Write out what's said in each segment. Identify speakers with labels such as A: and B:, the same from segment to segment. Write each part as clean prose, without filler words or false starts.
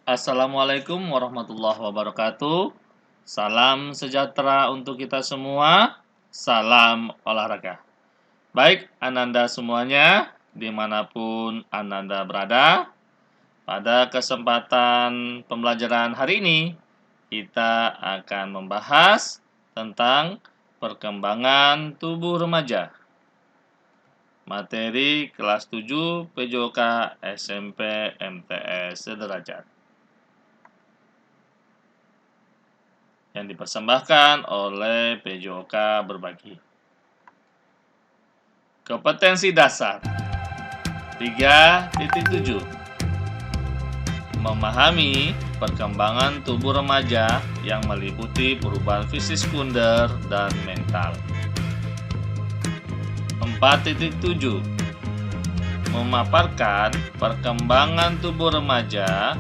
A: Assalamualaikum warahmatullahi wabarakatuh. Salam sejahtera untuk kita semua. Salam olahraga. Baik, Ananda semuanya, dimanapun Ananda berada. Pada kesempatan pembelajaran hari ini, kita akan membahas tentang perkembangan tubuh remaja. Materi kelas 7 PJOK SMP MTS sederajat. Yang dipersembahkan oleh PJOK Berbagi. Kompetensi dasar 3.7. Memahami perkembangan tubuh remaja yang meliputi perubahan fisik sekunder dan mental. 4.7. Memaparkan perkembangan tubuh remaja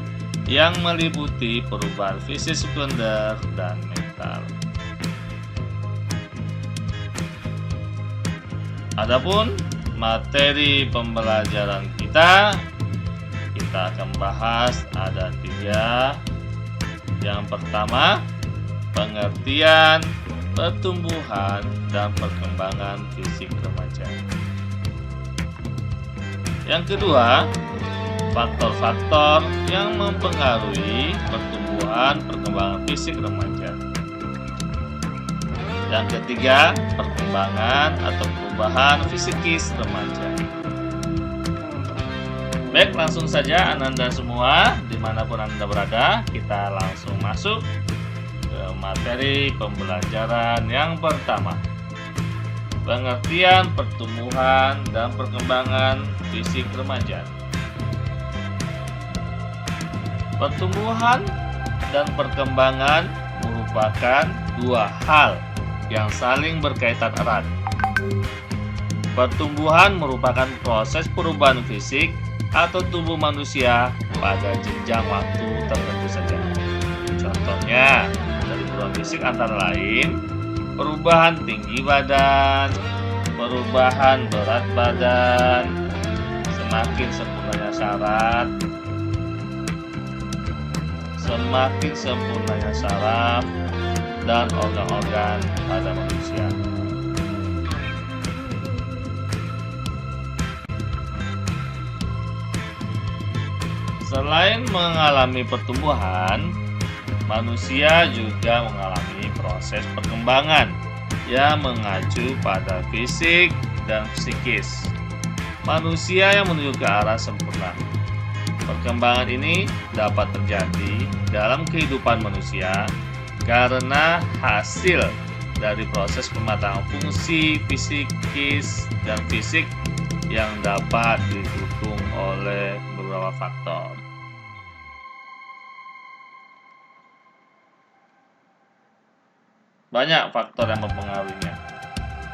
A: yang meliputi perubahan fisik sekunder dan mental. Adapun materi pembelajaran kita akan bahas ada 3. Yang pertama, pengertian, pertumbuhan, dan perkembangan fisik remaja. Yang kedua, faktor-faktor yang mempengaruhi pertumbuhan perkembangan fisik remaja. Yang ketiga, perkembangan atau perubahan fisikis remaja. Baik, langsung saja Ananda semua, dimanapun Anda berada, kita langsung masuk ke materi pembelajaran yang pertama. Pengertian pertumbuhan dan perkembangan fisik remaja. Pertumbuhan dan perkembangan merupakan dua hal yang saling berkaitan erat. Pertumbuhan merupakan proses perubahan fisik atau tubuh manusia pada jenjang waktu tertentu saja. Contohnya, dari perubahan fisik antara lain perubahan tinggi badan, perubahan berat badan, semakin sempurnanya syarat, semakin sempurnanya saraf dan organ-organ pada manusia. Selain mengalami pertumbuhan, manusia juga mengalami proses perkembangan yang mengacu pada fisik dan psikis. Manusia yang menuju ke arah sempurna. Perkembangan ini dapat terjadi dalam kehidupan manusia karena hasil dari proses pematangan fungsi psikis dan fisik yang dapat didukung oleh beberapa faktor. Banyak faktor yang mempengaruhinya.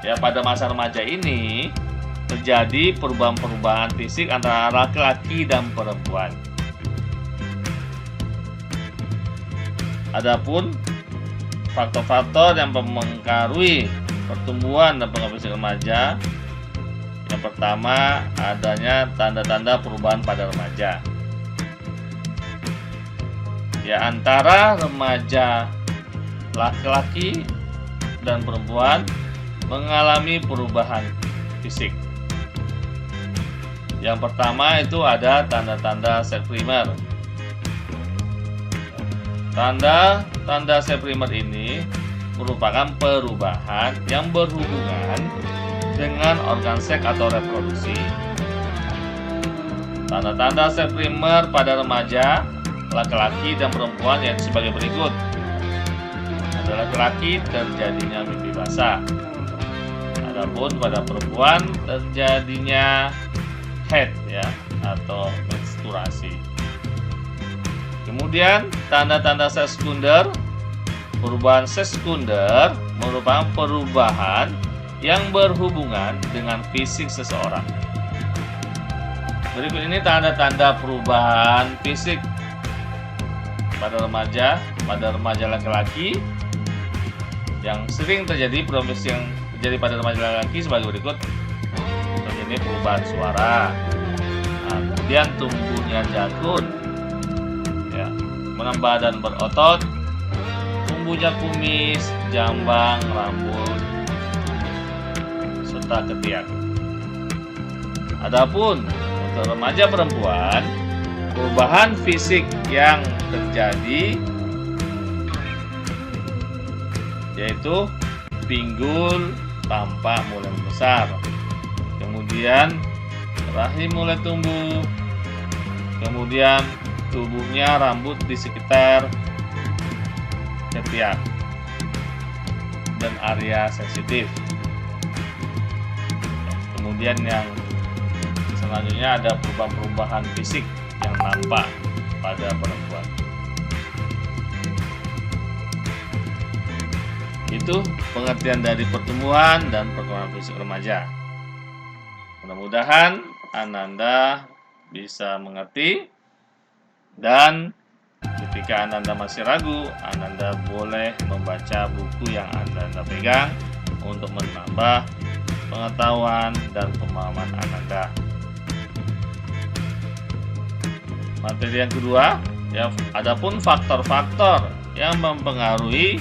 A: Ya, pada masa remaja ini terjadi perubahan-perubahan fisik antara laki-laki dan perempuan. Adapun faktor-faktor yang mempengaruhi pertumbuhan dan perkembangan fisik remaja, yang pertama adanya tanda-tanda perubahan pada remaja. Ya, antara remaja laki-laki dan perempuan mengalami perubahan fisik. Yang pertama itu ada tanda-tanda seks primer. Tanda seks primer ini merupakan perubahan yang berhubungan dengan organ seks atau reproduksi. Tanda-tanda seks primer pada remaja laki-laki dan perempuan yang sebagai berikut. Pada laki-laki terjadinya mimpi basah. Adapun pada perempuan terjadinya haid atau menstruasi. Kemudian tanda-tanda seks sekunder. Perubahan seks sekunder merupakan perubahan yang berhubungan dengan fisik seseorang. Berikut ini tanda-tanda perubahan fisik pada remaja laki-laki. Yang sering terjadi perubahan fisik yang terjadi pada remaja laki-laki sebagai berikut. Ini perubahan suara, kemudian tumbuhnya jantung, menambah dan berotot, tumbuhnya kumis, jambang, rambut, serta ketiak. Adapun untuk remaja perempuan, perubahan fisik yang terjadi yaitu pinggul tampak mulai membesar, kemudian rahim mulai tumbuh, kemudian tubuhnya rambut di sekitar ketiak dan area sensitif. Kemudian yang selanjutnya ada perubahan fisik yang nampak pada perempuan. Itu pengertian dari pertumbuhan dan perkembangan fisik remaja. Mudah-mudahan Ananda bisa mengerti, dan ketika Ananda masih ragu, Ananda boleh membaca buku yang Ananda pegang untuk menambah pengetahuan dan pemahaman Ananda. Materi yang kedua, ya, adapun faktor-faktor yang mempengaruhi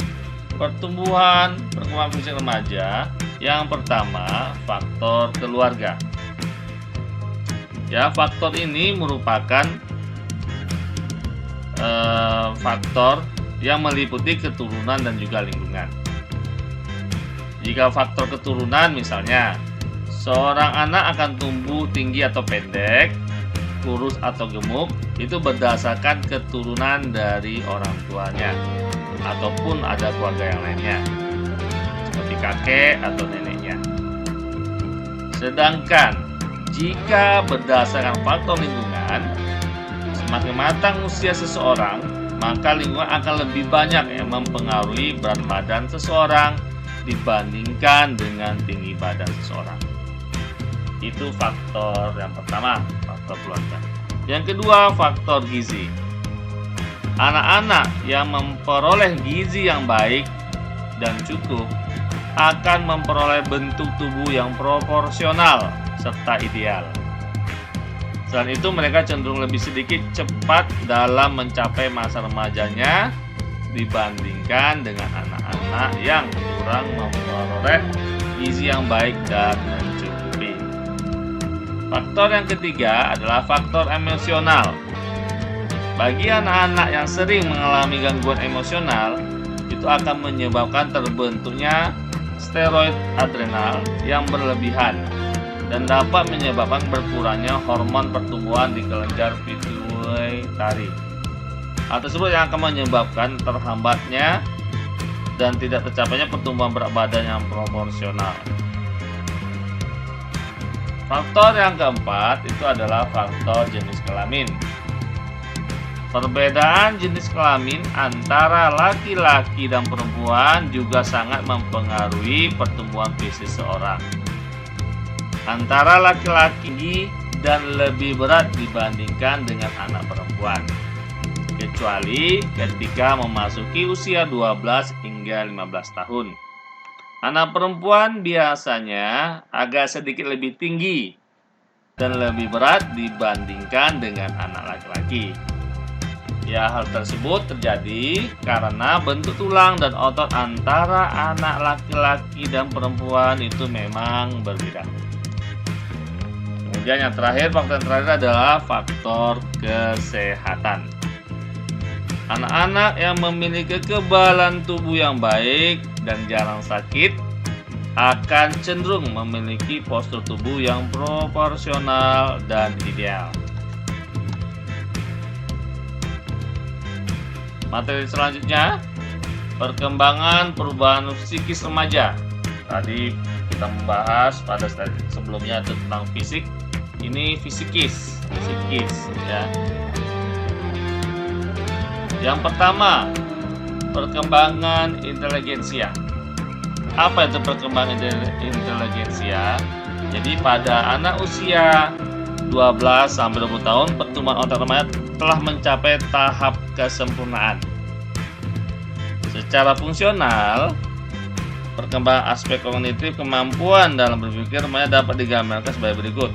A: pertumbuhan perkembangan fisik remaja. Yang pertama, faktor keluarga. Ya, faktor ini merupakan faktor yang meliputi keturunan dan juga lingkungan. Jika faktor keturunan, misalnya seorang anak akan tumbuh tinggi atau pendek, kurus atau gemuk, itu berdasarkan keturunan dari orang tuanya ataupun ada keluarga yang lainnya seperti kakek atau neneknya. Sedangkan jika berdasarkan faktor lingkungan, semakin matang usia seseorang, maka lingkungan akan lebih banyak yang mempengaruhi berat badan seseorang dibandingkan dengan tinggi badan seseorang. Itu faktor yang pertama, faktor keluarga. Yang kedua, faktor gizi. Anak-anak yang memperoleh gizi yang baik dan cukup akan memperoleh bentuk tubuh yang proporsional serta ideal. Selain itu, mereka cenderung lebih sedikit cepat dalam mencapai masa remajanya dibandingkan dengan anak-anak yang kurang memperoleh gizi yang baik dan mencukupi. Faktor yang ketiga adalah faktor emosional. Bagi anak-anak yang sering mengalami gangguan emosional, itu akan menyebabkan terbentuknya steroid adrenal yang berlebihan dan dapat menyebabkan berkurangnya hormon pertumbuhan di kelenjar pituitari. Hal tersebut yang akan menyebabkan terhambatnya dan tidak tercapainya pertumbuhan berat badan yang proporsional. Faktor yang keempat itu adalah faktor jenis kelamin. Perbedaan jenis kelamin antara laki-laki dan perempuan juga sangat mempengaruhi pertumbuhan fisik seseorang. Antara laki-laki dan lebih berat dibandingkan dengan anak perempuan, kecuali ketika memasuki usia 12 hingga 15 tahun. Anak perempuan biasanya agak sedikit lebih tinggi dan lebih berat dibandingkan dengan anak laki-laki. Ya, hal tersebut terjadi karena bentuk tulang dan otot antara anak laki-laki dan perempuan itu memang berbeda. Kemudian yang terakhir, faktor yang terakhir adalah faktor kesehatan. Anak-anak yang memiliki kekebalan tubuh yang baik dan jarang sakit akan cenderung memiliki postur tubuh yang proporsional dan ideal. Materi selanjutnya, perkembangan perubahan psikis remaja. Tadi kita membahas pada slide sebelumnya tentang fisik, ini psikis ya. Yang pertama, perkembangan inteligensia. Apa itu perkembangan inteligensia? Jadi pada anak usia 12 sampai 20 tahun, pertumbuhan otak remaja telah mencapai tahap kesempurnaan. Secara fungsional, perkembangan aspek kognitif, kemampuan dalam berpikir remaja dapat digambarkan sebagai berikut.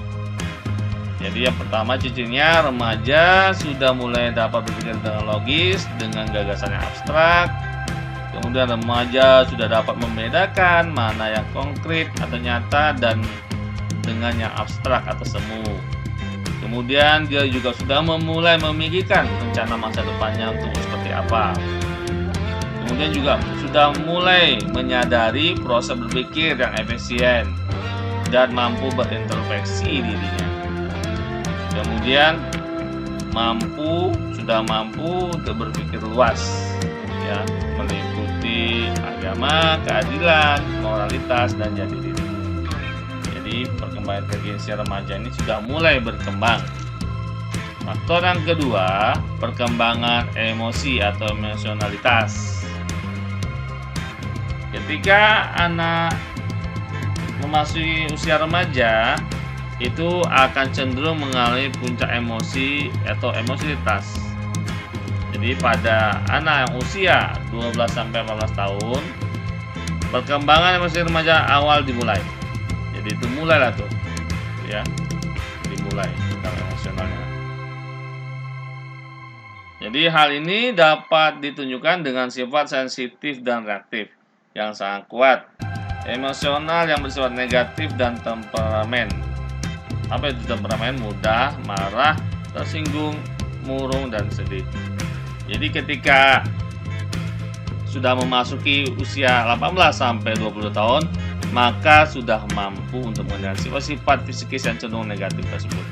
A: Jadi yang pertama cirinya remaja sudah mulai dapat berpikir dengan logis, dengan gagasan yang abstrak. Kemudian remaja sudah dapat membedakan mana yang konkret atau nyata dan dengan yang abstrak atau semu. Kemudian dia juga sudah memulai memikirkan rencana masa depannya untuk seperti apa. Kemudian juga sudah mulai menyadari proses berpikir yang efisien dan mampu berintrospeksi dirinya. Kemudian sudah mampu untuk berpikir luas, ya, meliputi agama, keadilan, moralitas, dan jati diri. Jadi perkembangan intelijensi remaja ini sudah mulai berkembang. Faktor yang kedua, perkembangan emosi atau emosionalitas. Ketika anak memasuki usia remaja, itu akan cenderung mengalami puncak emosi atau emosialitas. Jadi pada anak yang usia 12-14 tahun, perkembangan emosi remaja awal dimulai. Jadi itu mulailah tuh, ya, dimulai tentang emosionalnya. Jadi hal ini dapat ditunjukkan dengan sifat sensitif dan reaktif yang sangat kuat, emosional yang bersifat negatif, dan temperamen. Apa itu temperamen? Mudah marah, tersinggung, murung, dan sedih. Jadi ketika sudah memasuki usia 18-20 tahun, maka sudah mampu untuk mengenali sifat fisikis yang cenderung negatif tersebut.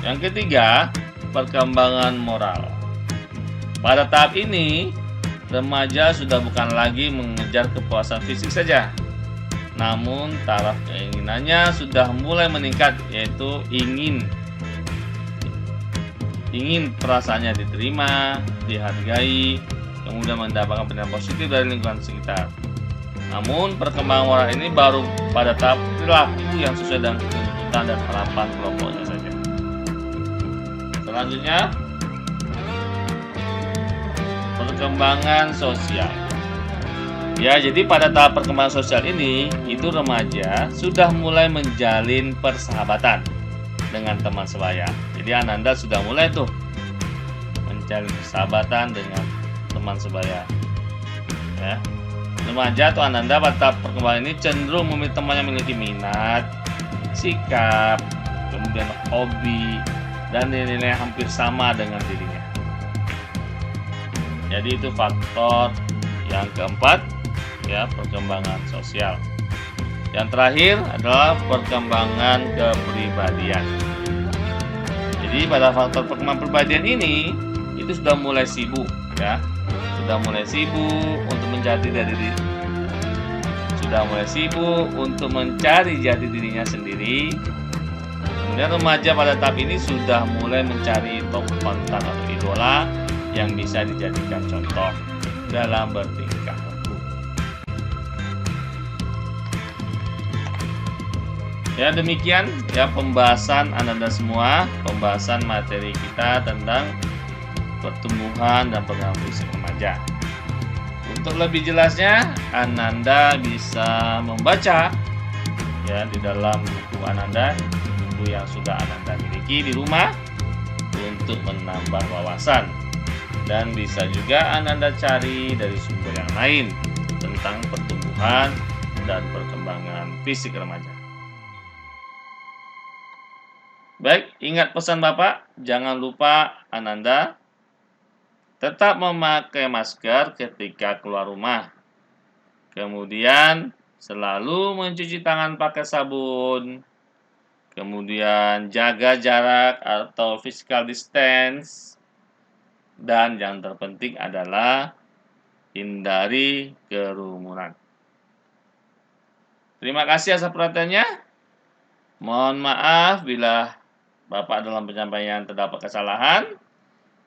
A: Yang ketiga, perkembangan moral. Pada tahap ini, remaja sudah bukan lagi mengejar kepuasan fisik saja, namun taraf keinginannya sudah mulai meningkat, yaitu ingin perasaannya diterima, dihargai, kemudian mendapatkan penilaian positif dari lingkungan sekitar. Namun perkembangan moral ini baru pada tahap perilaku yang sesuai dengan tuntutan dan harapan kelompoknya saja. Selanjutnya, perkembangan sosial. Ya, jadi pada tahap perkembangan sosial ini, itu remaja sudah mulai menjalin persahabatan dengan teman sebaya. Jadi Ananda sudah mulai tuh menjalin persahabatan dengan teman sebaya. Ya. Remaja atau Ananda pada tahap perkembangan ini cenderung memilih teman yang memiliki minat, sikap, kemudian hobi, dan nilai-nilai hampir sama dengan dirinya. Jadi itu faktor yang keempat, ya, perkembangan sosial. Yang terakhir adalah perkembangan kepribadian. Jadi pada faktor perkembangan kepribadian ini itu sudah mulai sibuk, ya, sudah mulai sibuk untuk mencari jati dirinya sendiri. Kemudian remaja pada tahap ini sudah mulai mencari tokoh panutan atau idola yang bisa dijadikan contoh dalam bertingkah laku. Ya, demikian ya pembahasan Ananda semua, pembahasan materi kita tentang pertumbuhan dan perkembangan fisik remaja. Untuk lebih jelasnya, Ananda bisa membaca ya di dalam buku Ananda, buku yang sudah Ananda miliki di rumah untuk menambah wawasan. Dan bisa juga Ananda cari dari sumber yang lain tentang pertumbuhan dan perkembangan fisik remaja. Baik, ingat pesan Bapak, jangan lupa Ananda tetap memakai masker ketika keluar rumah. Kemudian selalu mencuci tangan pakai sabun. Kemudian jaga jarak atau physical distance. Dan yang terpenting adalah hindari kerumunan. Terima kasih atas perhatiannya. Mohon maaf bila Bapak dalam penyampaian terdapat kesalahan.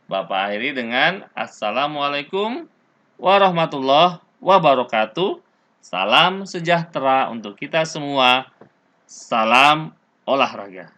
A: Bapak akhiri dengan Assalamualaikum warahmatullahi wabarakatuh. Salam sejahtera untuk kita semua. Salam olahraga.